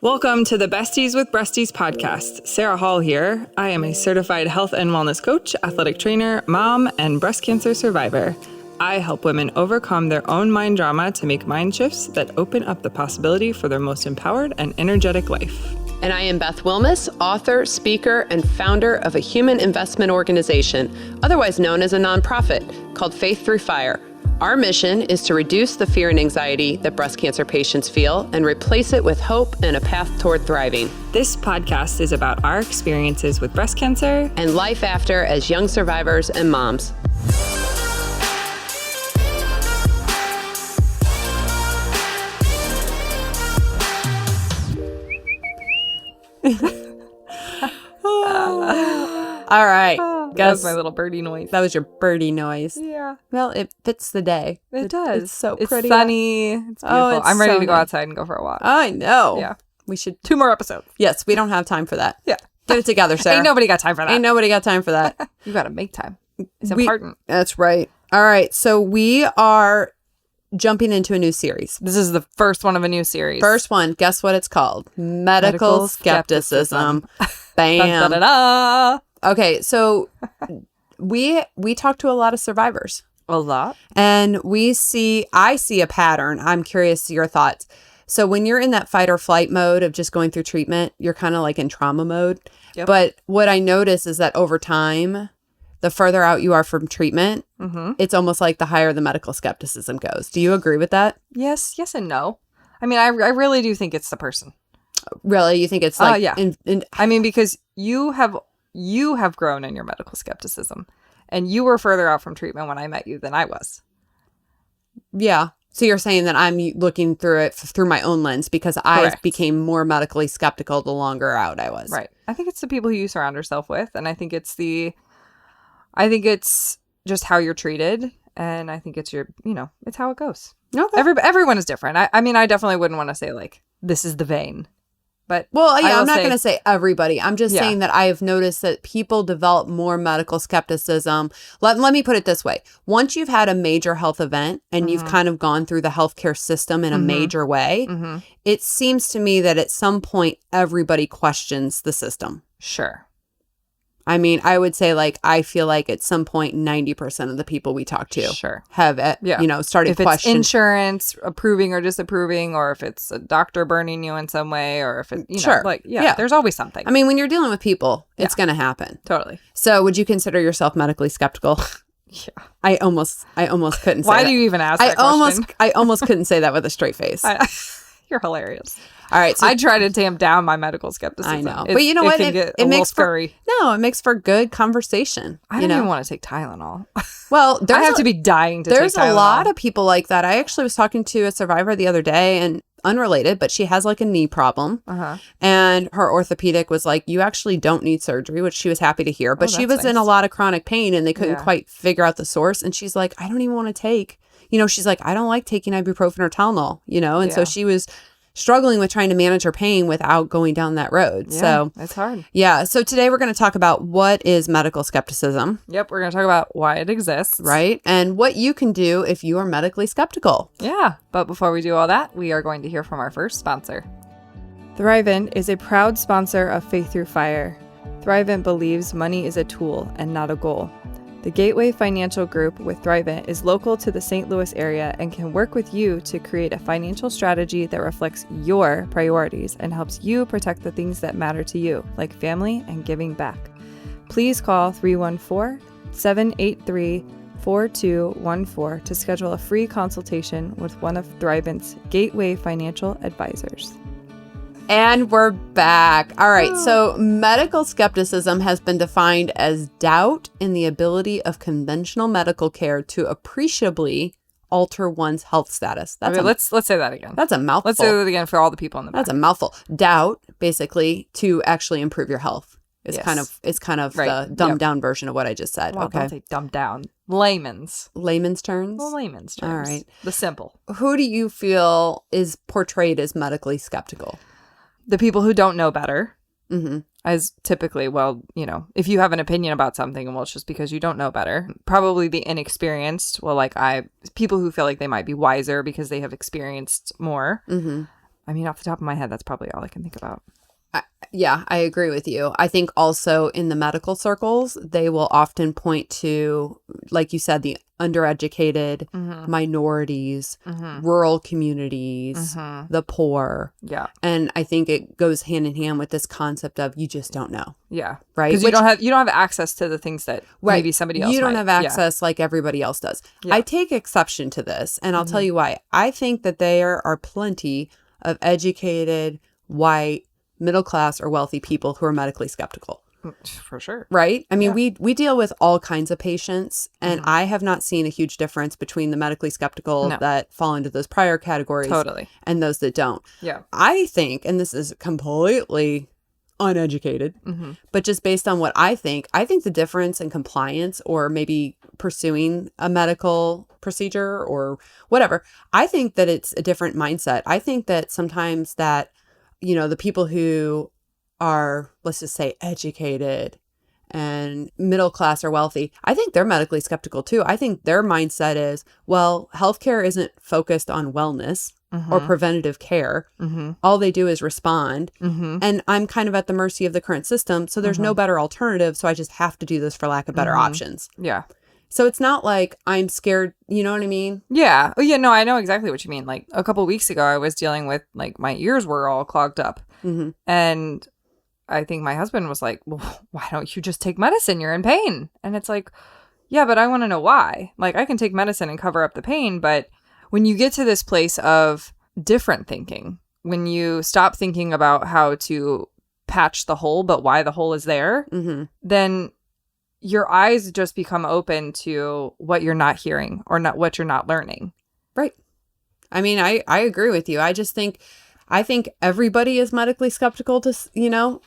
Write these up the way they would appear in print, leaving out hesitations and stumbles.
Welcome to the Besties with Breasties podcast. Sarah Hall here. I am a certified health and wellness coach, athletic trainer, mom, and breast cancer survivor. I help women overcome their own mind drama to make mind shifts that open up the possibility for their most empowered and energetic life. And I am Beth Wilmus, author, speaker, and founder of a human investment organization, otherwise known as a nonprofit, called Faith Through Fire. Our mission is to reduce the fear and anxiety that breast cancer patients feel and replace it with hope and a path toward thriving. This podcast is about our experiences with breast cancer and life after as young survivors and moms. All right. That was my little birdie noise. That was your birdie noise. Yeah. Well, it fits the day. It does. It's so it's pretty. It's sunny. It's beautiful. Oh, I'm ready to go outside and go for a walk. I know. Yeah. We should. 2 more episodes. Yes, we don't have time for that. Yeah. Get it together, Sarah. Ain't nobody got time for that. Ain't nobody got time for that. You got to make time. It's important. That's right. All right. So we are jumping into a new series. This is the first one of a new series. First one. Guess what it's called? Medical Skepticism. Bam. Da, da, da, da. Okay. So we talk to a lot of survivors. A lot. And I see a pattern. I'm curious your thoughts. So when you're in that fight or flight mode of just going through treatment, you're kind of like in trauma mode. Yep. But what I notice is that over time, the further out you are from treatment, it's almost like the higher the medical skepticism goes. Do you agree with that? Yes and no. I mean, I really do think it's the person. Really? You think it's like... yeah. I mean, because you have grown in your medical skepticism. And you were further out from treatment when I met you than I was. Yeah. So you're saying that I'm looking through it through my own lens because I became more medically skeptical the longer out I was. Right. I think it's the people who you surround yourself with. And I think it's just how you're treated. And I think it's it's how it goes. Okay. Everyone is different. I mean, I definitely wouldn't want to say like, this is the vein. But well, yeah, I'm not going to say everybody. I'm just saying that I have noticed that people develop more medical skepticism. Let me put it this way. Once you've had a major health event and you've kind of gone through the healthcare system in a major way, it seems to me that at some point everybody questions the system. Sure. I mean, I would say I feel like at some point 90% of the people we talk to have started questioning. If it's insurance approving or disapproving, or if it's a doctor burning you in some way, or if it, there's always something. I mean, when you're dealing with people, it's going to happen. Totally. So would you consider yourself medically skeptical? Yeah. I almost couldn't say Why that. do you even ask that question? I almost couldn't say that with a straight face. You're hilarious. All right. So I try to tamp down my medical skepticism. I know. But you know what? It makes for it makes for good conversation. I don't even want to take Tylenol. Well, I have to be dying to take Tylenol. There's a lot of people like that. I actually was talking to a survivor the other day, and unrelated, but she has like a knee problem. And her orthopedic was like, you actually don't need surgery, which she was happy to hear. But she was in a lot of chronic pain and they couldn't quite figure out the source. And she's like, I don't even want to take, she's like, I don't like taking ibuprofen or Tylenol, and so she was struggling with trying to manage her pain without going down that road. Yeah, so it's hard. Yeah. So today we're going to talk about what is medical skepticism. Yep. We're going to talk about why it exists. Right. And what you can do if you are medically skeptical. Yeah. But before we do all that, we are going to hear from our first sponsor. Thrivent is a proud sponsor of Faith Through Fire. Thrivent believes money is a tool and not a goal. The Gateway Financial Group with Thrivent is local to the St. Louis area and can work with you to create a financial strategy that reflects your priorities and helps you protect the things that matter to you, like family and giving back. Please call 314-783-4214 to schedule a free consultation with one of Thrivent's Gateway Financial Advisors. And we're back. All right. So medical skepticism has been defined as doubt in the ability of conventional medical care to appreciably alter one's health status. Let's say that again. That's a mouthful. Let's say that again for all the people in the back. That's a mouthful. Doubt, basically, to actually improve your health. It's kind of the dumbed down version of what I just said. Well, okay. Don't say dumbed down. Layman's terms? Well, layman's terms. All right. The simple. Who do you feel is portrayed as medically skeptical? The people who don't know better, as typically, if you have an opinion about something, well, it's just because you don't know better. Probably the inexperienced, people who feel like they might be wiser because they have experienced more. I mean, off the top of my head, that's probably all I can think about. Yeah, I agree with you. I think also in the medical circles, they will often point to, like you said, the undereducated, minorities, rural communities, the poor. Yeah. And I think it goes hand in hand with this concept of you just don't know. Yeah. Right. Because you don't have access to the things that maybe somebody else You don't might. have access like everybody else does. Yeah. I take exception to this, and I'll tell you why. I think that there are plenty of educated, white, middle class or wealthy people who are medically skeptical. For sure. Right? I mean, we deal with all kinds of patients, and I have not seen a huge difference between the medically skeptical that fall into those prior categories and those that don't. Yeah. I think, and this is completely uneducated, but just based on what I think the difference in compliance or maybe pursuing a medical procedure or whatever, I think that it's a different mindset. I think that sometimes that, you know, the people who are, let's just say, educated and middle class or wealthy, I think they're medically skeptical too. I think their mindset is, well, healthcare isn't focused on wellness or preventative care. All they do is respond. And I'm kind of at the mercy of the current system. So there's no better alternative. So I just have to do this for lack of better options. Yeah. So it's not like I'm scared. You know what I mean? Yeah. Oh, yeah. No, I know exactly what you mean. Like a couple of weeks ago, I was dealing with like my ears were all clogged up. And I think my husband was like, well, why don't you just take medicine? You're in pain. And it's like, yeah, but I want to know why. Like I can take medicine and cover up the pain. But when you get to this place of different thinking, when you stop thinking about how to patch the hole, but why the hole is there, then your eyes just become open to what you're not hearing or not what you're not learning. Right. I mean, I agree with you. I think everybody is medically skeptical to, you know,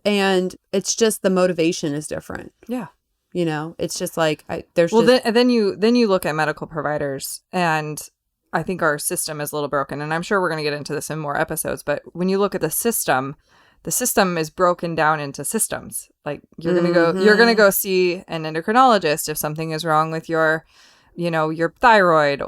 and it's just the motivation is different. Yeah. You know, it's just like there's then you look at medical providers, and I think our system is a little broken, and I'm sure we're going to get into this in more episodes, but when you look at the system is broken down into systems. Like you're going to go see an endocrinologist if something is wrong with your, you know, your thyroid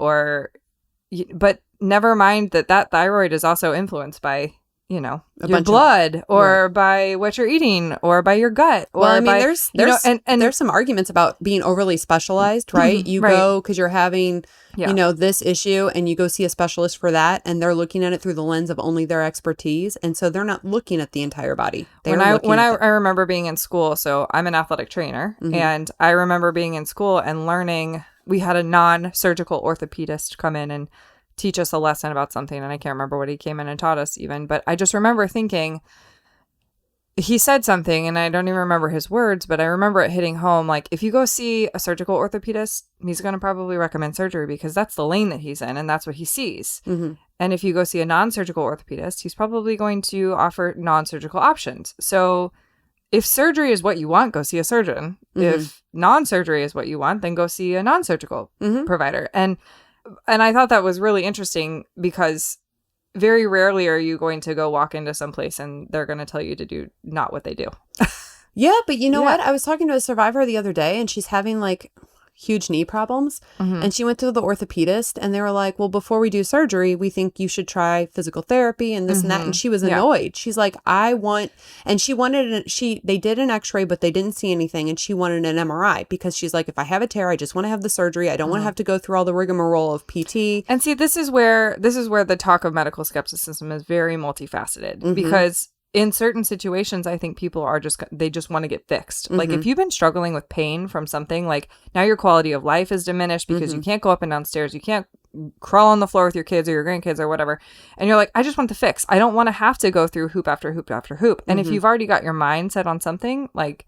but never mind that thyroid is also influenced by, you know, your blood or by what you're eating or by your gut. Or well, I mean, by, there's and there's some arguments about being overly specialized, right? You go because you're having, you know, this issue and you go see a specialist for that, and they're looking at it through the lens of only their expertise. And so they're not looking at the entire body. I remember being in school, so I'm an athletic trainer, and I remember being in school and learning, we had a non-surgical orthopedist come in and teach us a lesson about something, and I can't remember what he came in and taught us even, but I just remember thinking, he said something and I don't even remember his words, but I remember it hitting home. Like if you go see a surgical orthopedist, he's going to probably recommend surgery because that's the lane that he's in and that's what he sees. And if you go see a non-surgical orthopedist, he's probably going to offer non-surgical options. So if surgery is what you want, go see a surgeon. If non-surgery is what you want, then go see a non-surgical provider. And I thought that was really interesting because very rarely are you going to go walk into some place and they're going to tell you to do not what they do. Yeah, but you know what? I was talking to a survivor the other day, and she's having like huge knee problems. And she went to the orthopedist, and they were like, well, before we do surgery, we think you should try physical therapy and this and that. And she was annoyed. She's like, they did an x-ray, but they didn't see anything. And she wanted an MRI because she's like, if I have a tear, I just want to have the surgery. I don't want to have to go through all the rigmarole of PT. And see, this is where the talk of medical skepticism is very multifaceted because in certain situations, I think people are they just want to get fixed. Like if you've been struggling with pain from something, like now your quality of life is diminished because you can't go up and down stairs. You can't crawl on the floor with your kids or your grandkids or whatever. And you're like, I just want the fix. I don't want to have to go through hoop after hoop after hoop. And if you've already got your mind set on something, like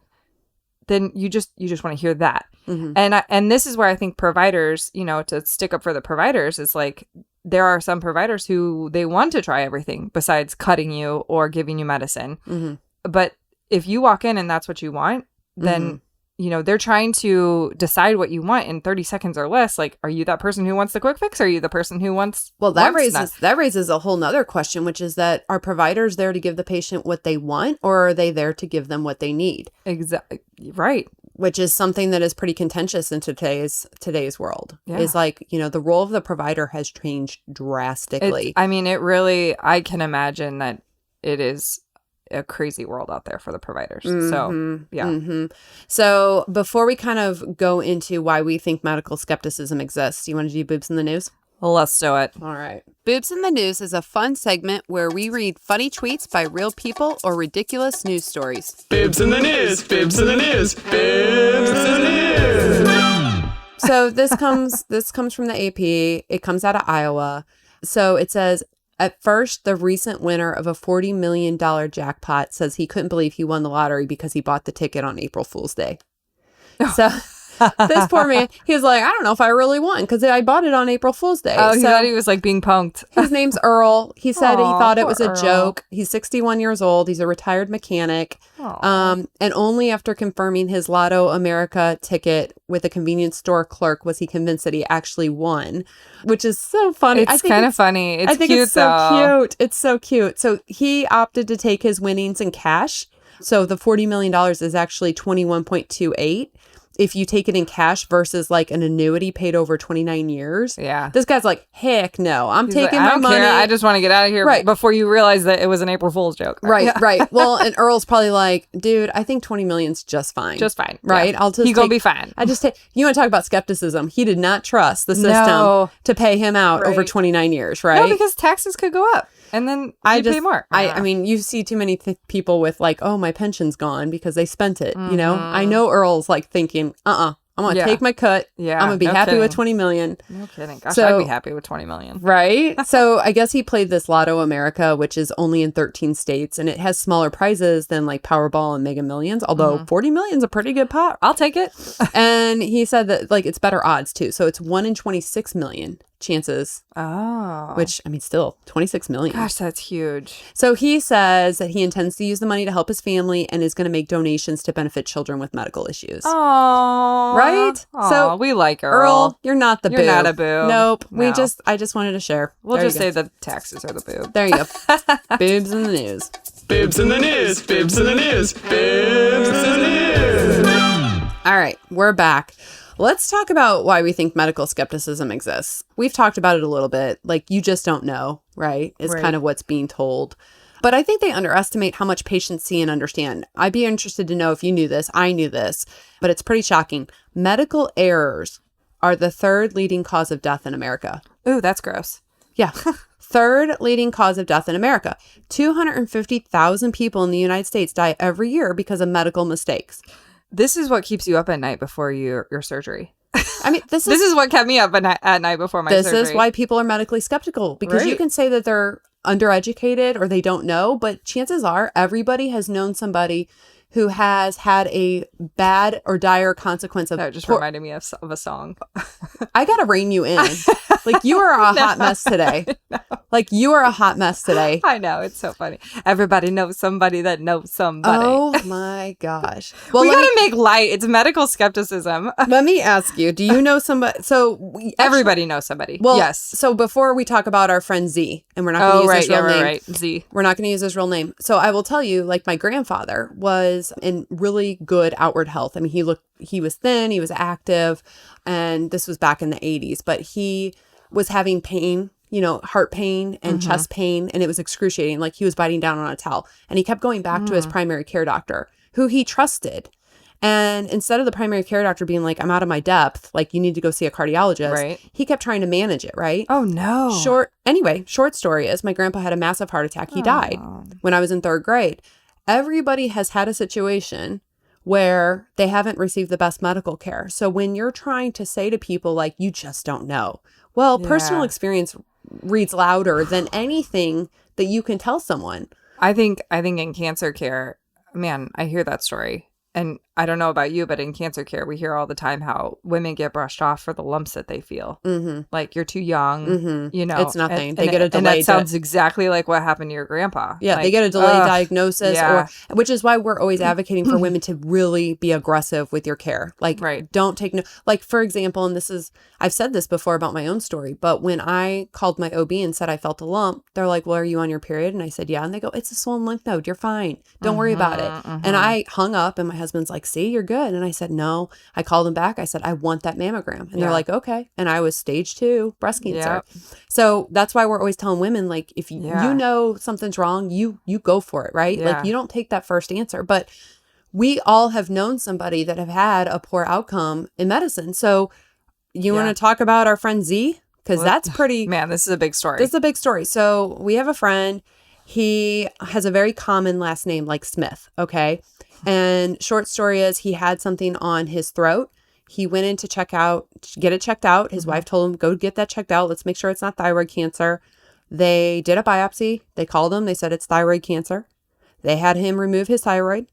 then you just want to hear that. And this is where I think providers, you know, to stick up for the providers, is like, there are some providers who they want to try everything besides cutting you or giving you medicine. But if you walk in and that's what you want, then, you know, they're trying to decide what you want in 30 seconds or less. Like, are you that person who wants the quick fix? Or are you the person who wants... Well, that raises a whole nother question, which is that are providers there to give the patient what they want, or are they there to give them what they need? Exactly. Right. which is something that is pretty contentious in today's world. Is like, the role of the provider has changed drastically. I can imagine that it is a crazy world out there for the providers. So, yeah. Mm-hmm. So before we kind of go into why we think medical skepticism exists, do you want to do Boobs in the News? Well, let's do it. All right. Boobs in the News is a fun segment where we read funny tweets by real people or ridiculous news stories. Boobs in the News, Boobs in the News, Boobs in the News. So this comes from the AP. It comes out of Iowa. So it says, at first, the recent winner of a $40 million jackpot says he couldn't believe he won the lottery because he bought the ticket on April Fool's Day. So this poor man, he was like, I don't know if I really won because I bought it on April Fool's Day. Oh, he thought he was like being punked. His name's Earl. He said he thought it was a joke. He's 61 years old. He's a retired mechanic. And only after confirming his Lotto America ticket with a convenience store clerk was he convinced that he actually won, which is so funny. It's kind of funny. It's I think cute, it's so cute. It's so cute. So he opted to take his winnings in cash. So the $40 million is actually 21.28. If you take it in cash versus like an annuity paid over 29 years. Yeah. This guy's like, heck no, He's taking like, my money. Care. I just want to get out of here before you realize that it was an April Fool's joke. Right. Well, and Earl's probably like, dude, I think 20 million's just fine. Just fine. Right. Yeah. He's going to be fine. You want to talk about skepticism. He did not trust the system to pay him out over 29 years, right? No, because taxes could go up. And then you pay more. I mean, you see too many people with like, oh, my pension's gone because they spent it. I know Earl's like thinking, I'm going to take my cut. Yeah. I'm going to be happy with 20 million. No kidding. Gosh, I'd be happy with 20 million. Right. So I guess he played this Lotto America, which is only in 13 states. And it has smaller prizes than like Powerball and Mega Millions. Although 40 million is a pretty good pot. I'll take it. And he said that like it's better odds too. So it's 1 in 26 million chances. Oh. Which, I mean, still 26 million. Gosh, that's huge. So he says that he intends to use the money to help his family and is going to make donations to benefit children with medical issues. Oh. Right? So we like Earl. Earl, you're not the boob. You're not a boob. Nope. No. I just wanted to share. We'll just say the taxes are the boob. There you go. Boobs in the news. Boobs in the news, boobs in the news, boobs in the news. All right, we're back. Let's talk about why we think medical skepticism exists. We've talked about it a little bit. Like, you just don't know, right? Is kind of what's being told. But I think they underestimate how much patients see and understand. I'd be interested to know if you knew this. I knew this, but it's pretty shocking. Medical errors are the third leading cause of death in America. Ooh, that's gross. Yeah. Third leading cause of death in America. 250,000 people in the United States die every year because of medical mistakes. This is what keeps you up at night before your surgery. I mean, this is what kept me up at night before my surgery. This is why people are medically skeptical, because you can say that they're undereducated or they don't know, but chances are everybody has known somebody who has had a bad or dire consequence of... That just reminded me of a song. I gotta rein you in. Like, you are a hot mess today. Like, you are a hot mess today. I know. It's so funny. Everybody knows somebody that knows somebody. Oh, my gosh. Well, we gotta make light. It's medical skepticism. Let me ask you, do you know somebody... So everybody knows somebody. Well, yes. So before we talk about our friend Z, and we're not going to use his real name. Right. Z. We're not going to use his real name. So I will tell you, like, my grandfather was in really good outward health. I mean, he was thin, he was active, and this was back in the 80s, but he was having pain, heart pain and chest pain, and it was excruciating. Like, he was biting down on a towel, and he kept going back to his primary care doctor, who he trusted. And instead of the primary care doctor being like, I'm out of my depth, like, you need to go see a cardiologist, he kept trying to manage it, right? Oh, no. Short story is my grandpa had a massive heart attack. He died when I was in 3rd grade. Everybody has had a situation where they haven't received the best medical care. So when you're trying to say to people, like, you just don't know, well, personal experience reads louder than anything that you can tell someone. I think in cancer care, man, I hear that story. And I don't know about you, but in cancer care, we hear all the time how women get brushed off for the lumps that they feel. Mm-hmm. Like, you're too young, It's nothing. They get a delayed... And that sounds exactly like what happened to your grandpa. Yeah, like, they get a delayed diagnosis, which is why we're always advocating for women to really be aggressive with your care. Like, don't take no... Like, for example, and I've said this before about my own story, but when I called my OB and said I felt a lump, they're like, well, are you on your period? And I said, yeah. And they go, it's a swollen lymph node. You're fine. Don't worry about it. And I hung up, and my husband's like, see, you're good. And I said, no. I called them back. I said, I want that mammogram. And they're like, okay. And I was stage 2 breast cancer. So that's why we're always telling women, like, if you know something's wrong, you go for it, right? Like, you don't take that first answer. But we all have known somebody that have had a poor outcome in medicine. So you want to talk about our friend Z? Because that's pretty... Man, this is a big story. This is a big story. So we have a friend. He has a very common last name like Smith, okay? And short story is he had something on his throat. He went in to get it checked out. His wife told him, go get that checked out. Let's make sure it's not thyroid cancer. They did a biopsy. They called him. They said it's thyroid cancer. They had him remove his thyroid.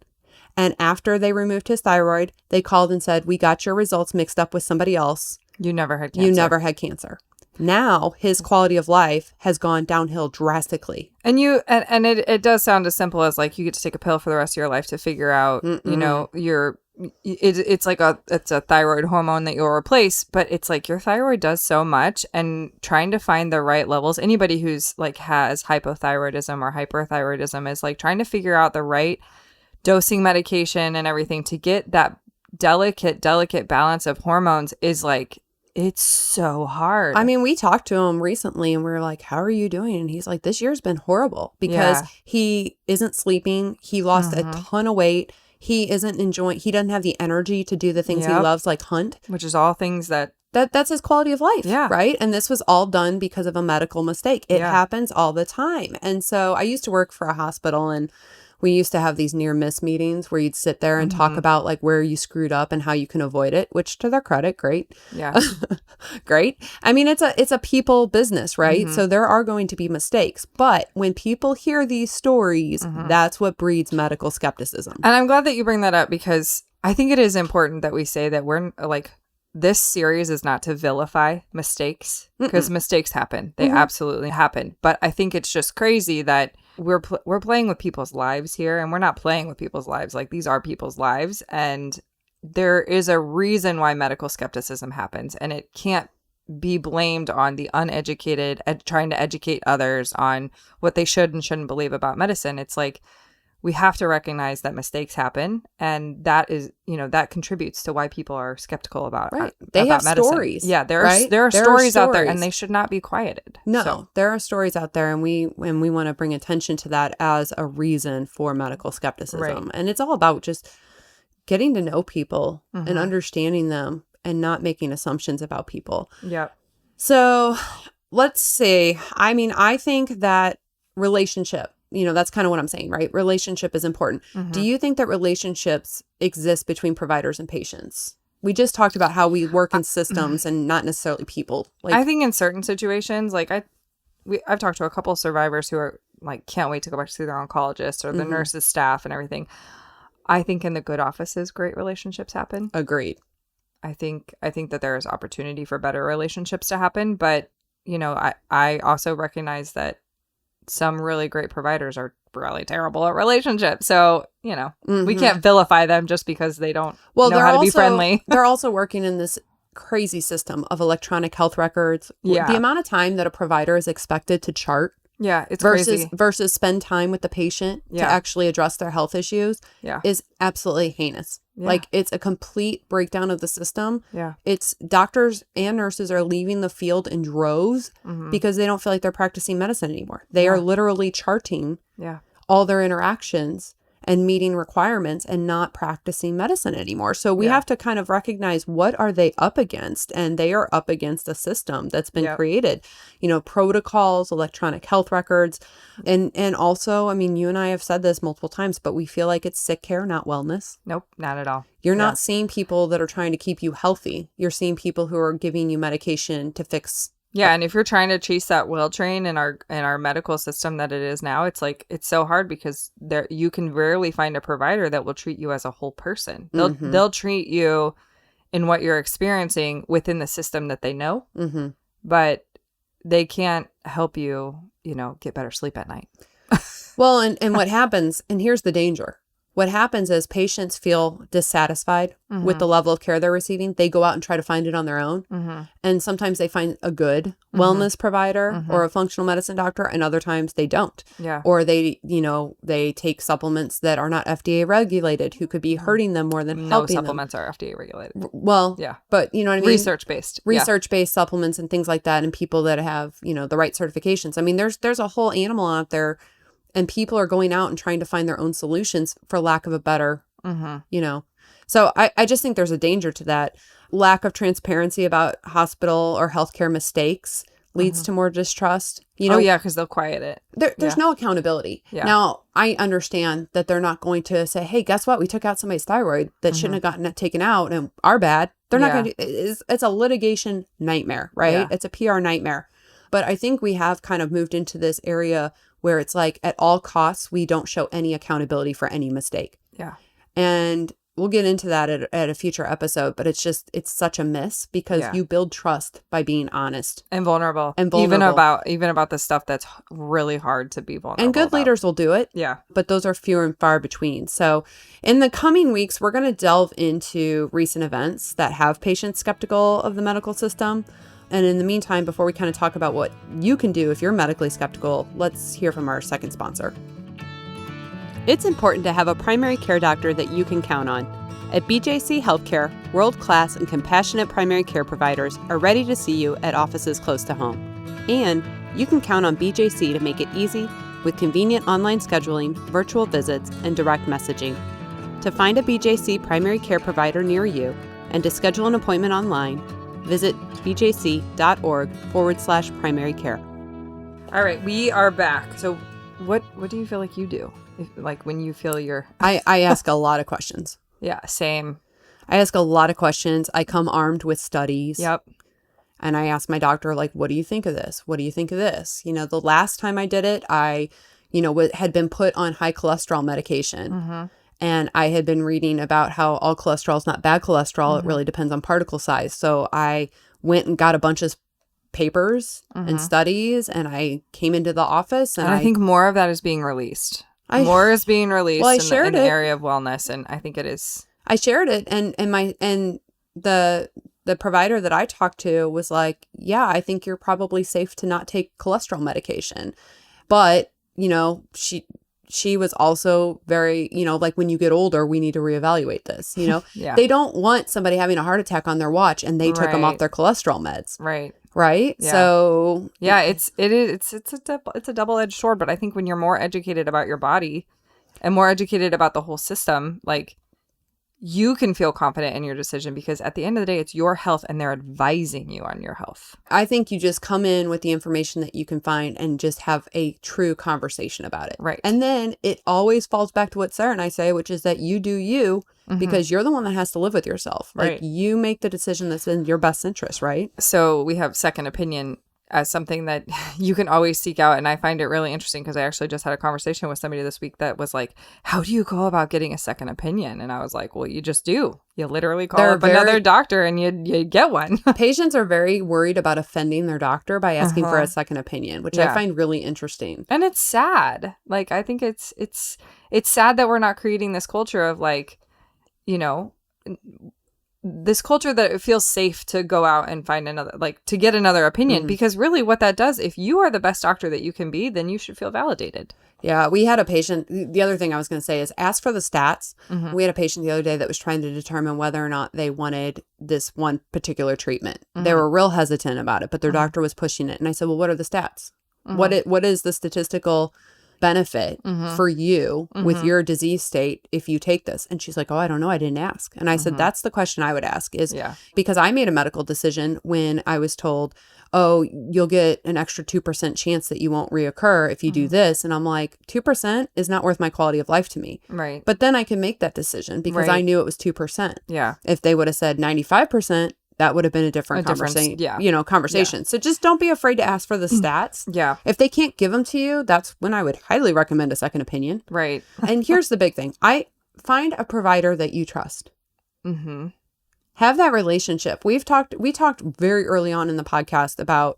And after they removed his thyroid, they called and said, we got your results mixed up with somebody else. You never had cancer. You never had cancer. Now his quality of life has gone downhill drastically. And it does sound as simple as like you get to take a pill for the rest of your life to figure out, you know, it's like it's a thyroid hormone that you'll replace, but it's like your thyroid does so much, and trying to find the right levels. Anybody who's like has hypothyroidism or hyperthyroidism is like trying to figure out the right dosing medication and everything to get that delicate balance of hormones is like, it's so hard. I mean, we talked to him recently and we were like, how are you doing? And he's like, this year's been horrible because he isn't sleeping. He lost a ton of weight. He isn't enjoying, he doesn't have the energy to do the things he loves, like hunt. Which is all things that's his quality of life. Yeah. Right. And this was all done because of a medical mistake. It happens all the time. And so I used to work for a hospital, and we used to have these near miss meetings where you'd sit there and talk about like where you screwed up and how you can avoid it, which to their credit, great. Yeah. Great. I mean, it's a people business, right? So there are going to be mistakes. But when people hear these stories, that's what breeds medical skepticism. And I'm glad that you bring that up, because I think it is important that we say that we're like, this series is not to vilify mistakes, because mistakes happen. They absolutely happen. But I think it's just crazy that we're playing with people's lives here, and we're not playing with people's lives. Like, these are people's lives, and there is a reason why medical skepticism happens, and it can't be blamed on the uneducated trying to educate others on what they should and shouldn't believe about medicine. It's like, we have to recognize that mistakes happen, and that is, that contributes to why people are skeptical about They about have medicine. stories. Yeah, there are stories out there, and they should not be quieted. No, there are stories out there, and we want to bring attention to that as a reason for medical skepticism. Right. And it's all about just getting to know people and understanding them, and not making assumptions about people. Yeah. So let's see. I mean, I think that relationship, that's kind of what I'm saying, right? Relationship is important. Do you think that relationships exist between providers and patients? We just talked about how we work in systems and not necessarily people. Like, I think in certain situations, like I've talked to a couple of survivors who are like, can't wait to go back to see their oncologist or the nurses, staff, and everything. I think in the good offices, great relationships happen. Agreed. I think that there is opportunity for better relationships to happen, but I also recognize that some really great providers are really terrible at relationships. So, we can't vilify them just because they don't know how to be friendly. They're also working in this crazy system of electronic health records. Yeah. The amount of time that a provider is expected to chart it's crazy. Versus spend time with the patient to actually address their health issues is absolutely heinous. Yeah. Like, it's a complete breakdown of the system. Yeah. It's doctors and nurses are leaving the field in droves because they don't feel like they're practicing medicine anymore. They are literally charting all their interactions and meeting requirements and not practicing medicine anymore. So we have to kind of recognize, what are they up against? And they are up against a system that's been created, protocols, electronic health records. And also, I mean, you and I have said this multiple times, but we feel like it's sick care, not wellness. Nope, not at all. You're not seeing people that are trying to keep you healthy. You're seeing people who are giving you medication to fix. Yeah, and if you're trying to chase that whale train in our medical system that it is now, it's like, it's so hard, because you can rarely find a provider that will treat you as a whole person. They'll treat you in what you're experiencing within the system that they know, but they can't help you, get better sleep at night. Well, and what happens, and here's the danger. what happens is patients feel dissatisfied with the level of care they're receiving. They go out and try to find it on their own. And sometimes they find a good wellness provider or a functional medicine doctor, and other times they don't. Yeah. Or they, they take supplements that are not FDA regulated, who could be hurting them more than helping them. No supplements are FDA regulated. Well, yeah. But you know what I mean? Research-based supplements and things like that, and people that have, the right certifications. I mean, there's a whole animal out there, and people are going out and trying to find their own solutions, for lack of a better, So I just think there's a danger to that. Lack of transparency about hospital or healthcare mistakes leads to more distrust. Because they'll quiet it. There's no accountability. Yeah. Now, I understand that they're not going to say, hey, guess what? We took out somebody's thyroid that shouldn't have gotten it taken out, and our bad. They're not going to do it's a litigation nightmare, right? Yeah. It's a PR nightmare. But I think we have kind of moved into this area where it's like, at all costs, we don't show any accountability for any mistake. Yeah. And we'll get into that at a future episode, but it's such a miss, because you build trust by being honest and vulnerable. Even about the stuff that's really hard to be vulnerable. And good leaders will do it. Yeah. But those are few and far between. So in the coming weeks, we're going to delve into recent events that have patients skeptical of the medical system. And in the meantime, before we kind of talk about what you can do if you're medically skeptical, let's hear from our second sponsor. It's important to have a primary care doctor that you can count on. At BJC Healthcare, world-class and compassionate primary care providers are ready to see you at offices close to home. And you can count on BJC to make it easy with convenient online scheduling, virtual visits, and direct messaging. To find a BJC primary care provider near you and to schedule an appointment online, visit bjc.org/primary care. All right, we are back. So what do you feel like you do? When you feel I ask a lot of questions. Yeah, same. I ask a lot of questions. I come armed with studies. Yep. And I ask my doctor, what do you think of this? What do you think of this? The last time I did it, I, had been put on high cholesterol medication. And I had been reading about how all cholesterol is not bad cholesterol. It really depends on particle size. So I went and got a bunch of papers and studies, and I came into the office. And I think more of that is being released. More is being released in the area of wellness, and I think it is. I shared it, and the provider that I talked to was like, yeah, I think you're probably safe to not take cholesterol medication. But, she was also very, when you get older, we need to reevaluate this, Yeah. They don't want somebody having a heart attack on their watch and they took them off their cholesterol meds. Right. Right. Yeah. So yeah, it's a double-edged sword, but I think when you're more educated about your body and more educated about the whole system, you can feel confident in your decision, because at the end of the day, it's your health and they're advising you on your health. I think you just come in with the information that you can find and just have a true conversation about it. Right. And then it always falls back to what Sarah and I say, which is that you do you, because you're the one that has to live with yourself. Right. You make the decision that's in your best interest, right? So we have second opinion as something that you can always seek out. And I find it really interesting, because I actually just had a conversation with somebody this week that was like, how do you go about getting a second opinion? And I was like, well, you just do. You literally call up another doctor and you get one. Patients are very worried about offending their doctor by asking for a second opinion, which I find really interesting. And it's sad. I think it's sad that we're not creating this culture of this culture that it feels safe to go out and find another, to get another opinion, because really what that does, if you are the best doctor that you can be, then you should feel validated. Yeah, we had a patient. The other thing I was going to say is ask for the stats. We had a patient the other day that was trying to determine whether or not they wanted this one particular treatment. They were real hesitant about it, but their doctor was pushing it. And I said, well, what are the stats? What is the statistical benefit for you with your disease state if you take this? And she's like, oh, I don't know, I didn't ask. And I said, that's the question I would ask, is because I made a medical decision when I was told, oh, you'll get an extra 2% chance that you won't reoccur if you do this. And I'm like, 2% is not worth my quality of life to me. Right. But then I can make that decision because I knew it was 2%. Yeah. If they would have said 95%, that would have been a different conversation. Yeah. So just don't be afraid to ask for the stats. Yeah. If they can't give them to you, that's when I would highly recommend a second opinion. Right. And here's the big thing. Find a provider that you trust. Have that relationship. We talked very early on in the podcast about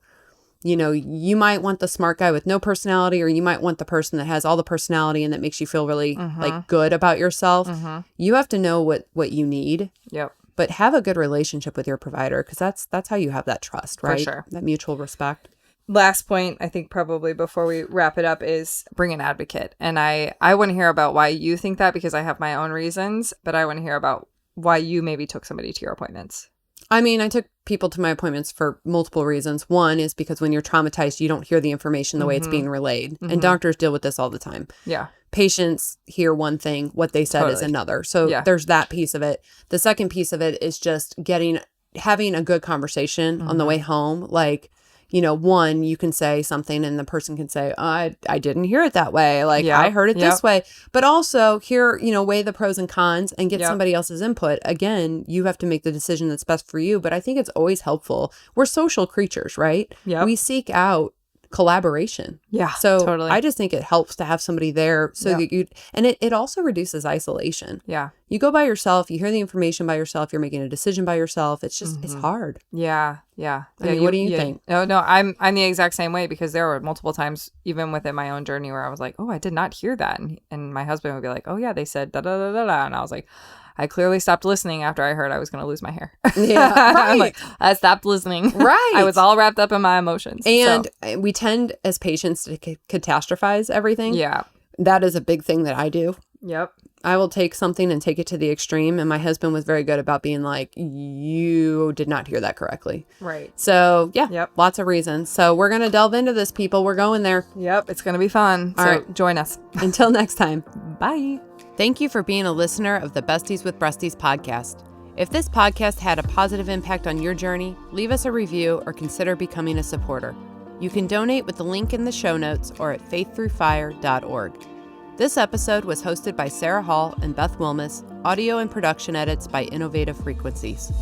you might want the smart guy with no personality, or you might want the person that has all the personality and that makes you feel really like good about yourself. You have to know what you need. Yep. But have a good relationship with your provider, because that's how you have that trust, right? For sure. That mutual respect. Last point, I think probably before we wrap it up, is bring an advocate. And I want to hear about why you think that, because I have my own reasons, but I want to hear about why you maybe took somebody to your appointments. I mean, I took people to my appointments for multiple reasons. One is because when you're traumatized, you don't hear the information the way it's being relayed. And doctors deal with this all the time. Yeah. Patients hear one thing, what they said is another. So there's that piece of it. The second piece of it is just having a good conversation on the way home. Like, one, you can say something and the person can say, oh, I didn't hear it that way. Like, I heard it this way. But also weigh the pros and cons and get somebody else's input. Again, you have to make the decision that's best for you. But I think it's always helpful. We're social creatures, right? Yep. We seek out collaboration. Yeah, so totally. I just think it helps to have somebody there so that and it also reduces isolation. Yeah. You go by yourself, you hear the information by yourself, you're making a decision by yourself. It's just, it's hard. Yeah. Yeah. I mean, what do you think? No, I'm the exact same way, because there were multiple times, even within my own journey, where I was like, oh, I did not hear that. And my husband would be like, oh yeah, they said da da da da da. And I was like, I clearly stopped listening after I heard I was going to lose my hair. Yeah, right. I'm like, I stopped listening. Right. I was all wrapped up in my emotions. And we tend as patients to catastrophize everything. Yeah. That is a big thing that I do. Yep. I will take something and take it to the extreme. And my husband was very good about being like, you did not hear that correctly. Right. So, lots of reasons. So we're going to delve into this, people. We're going there. Yep. It's going to be fun. All right. Join us. Until next time. Bye. Thank you for being a listener of the Besties with Breasties podcast. If this podcast had a positive impact on your journey, leave us a review or consider becoming a supporter. You can donate with the link in the show notes or at faiththroughfire.org. This episode was hosted by Sarah Hall and Beth Wilmus, audio and production edits by Innovative Frequencies.